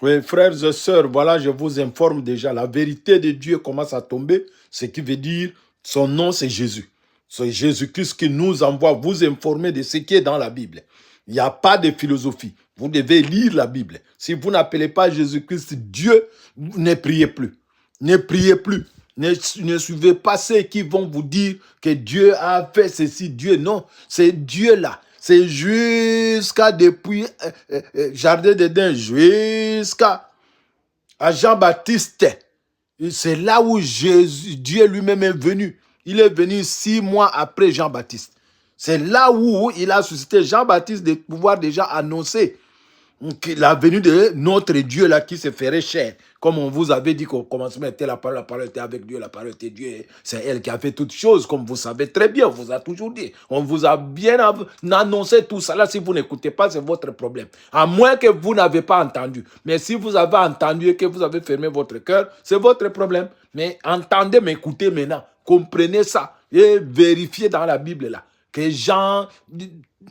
Oui, frères et sœurs, voilà, je vous informe déjà, la vérité de Dieu commence à tomber, ce qui veut dire, son nom c'est Jésus. C'est Jésus-Christ qui nous envoie vous informer de ce qui est dans la Bible. Il n'y a pas de philosophie. Vous devez lire la Bible. Si vous n'appelez pas Jésus-Christ Dieu, ne priez plus. Ne priez plus. Ne suivez pas ceux qui vont vous dire que Dieu a fait ceci, Dieu. Non, c'est Dieu là. C'est jusqu'à depuis Jardin d'Éden, jusqu'à Jean-Baptiste. C'est là où Dieu lui-même est venu. Il est venu 6 mois après Jean-Baptiste. C'est là où il a suscité Jean-Baptiste de pouvoir déjà annoncer la venue de notre Dieu là qui se ferait chair. Comme on vous avait dit qu'au commencement était la parole était avec Dieu, la parole était Dieu. C'est elle qui a fait toutes choses, comme vous savez très bien, on vous a toujours dit. On vous a bien annoncé tout ça. Là, si vous n'écoutez pas, c'est votre problème. À moins que vous n'avez pas entendu. Mais si vous avez entendu et que vous avez fermé votre cœur, c'est votre problème. Mais entendez, mais écoutez maintenant. Comprenez ça et vérifiez dans la Bible là que Jean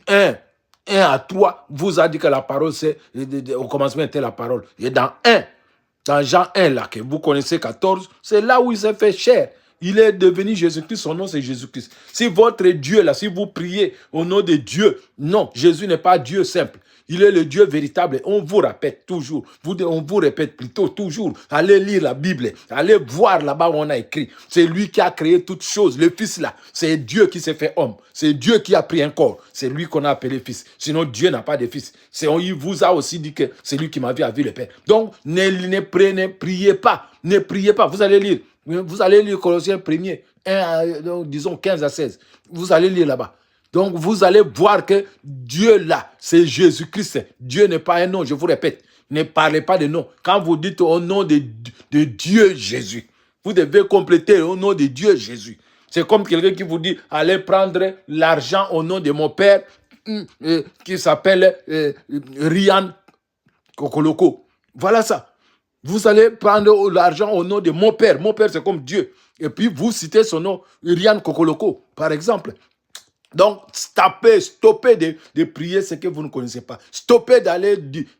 1 à 3 vous a dit que la parole, c'est au commencement était la parole. Et dans Jean 1, là, que vous connaissez 14, c'est là où il s'est fait chair. Il est devenu Jésus-Christ, son nom c'est Jésus-Christ. Si votre Dieu, là, si vous priez au nom de Dieu, non, Jésus n'est pas Dieu simple. Il est le Dieu véritable. On vous répète toujours. On vous répète plutôt toujours. Allez lire la Bible. Allez voir là-bas où on a écrit. C'est lui qui a créé toutes choses. Le Fils là, c'est Dieu qui s'est fait homme. C'est Dieu qui a pris un corps. C'est lui qu'on a appelé Fils. Sinon, Dieu n'a pas de Fils. Il vous a aussi dit que c'est lui qui m'a vu à vu le Père. Donc, ne priez pas. Ne priez pas. Vous allez lire. Vous allez lire Colossiens 1er, disons 15 à 16. Vous allez lire là-bas. Donc, vous allez voir que Dieu là, c'est Jésus-Christ. Dieu n'est pas un nom, je vous répète. Ne parlez pas de nom. Quand vous dites au nom de Dieu Jésus, vous devez compléter au nom de Dieu Jésus. C'est comme quelqu'un qui vous dit, allez prendre l'argent au nom de mon père qui s'appelle Rian Kokoloko. Voilà ça. Vous allez prendre l'argent au nom de mon père. Mon père, c'est comme Dieu. Et puis, vous citez son nom, Rian Kokoloko, par exemple. Donc, stoppez de prier ce que vous ne connaissez pas. Stoppez d'aller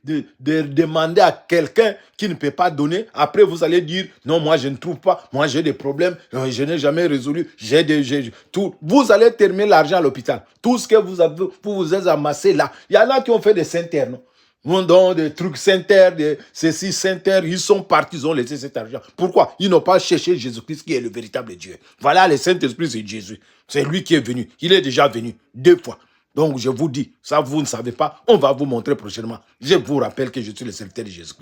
demander à quelqu'un qui ne peut pas donner. Après, vous allez dire, non, moi, je ne trouve pas. Moi, j'ai des problèmes. Je n'ai jamais résolu. Tout. Vous allez terminer l'argent à l'hôpital. Tout ce que vous êtes amassé là. Il y en a qui ont fait des Saint-Terres, non? Dans des trucs Saint-Terre, ceci Saint-Terre, ils sont partis, ils ont laissé cet argent. Pourquoi? Ils n'ont pas cherché Jésus-Christ qui est le véritable Dieu. Voilà, le Saint-Esprit, c'est Jésus. C'est lui qui est venu. Il est déjà venu 2 fois. Donc, je vous dis, ça, vous ne savez pas, on va vous montrer prochainement. Je vous rappelle que je suis le serviteur de Jésus-Christ.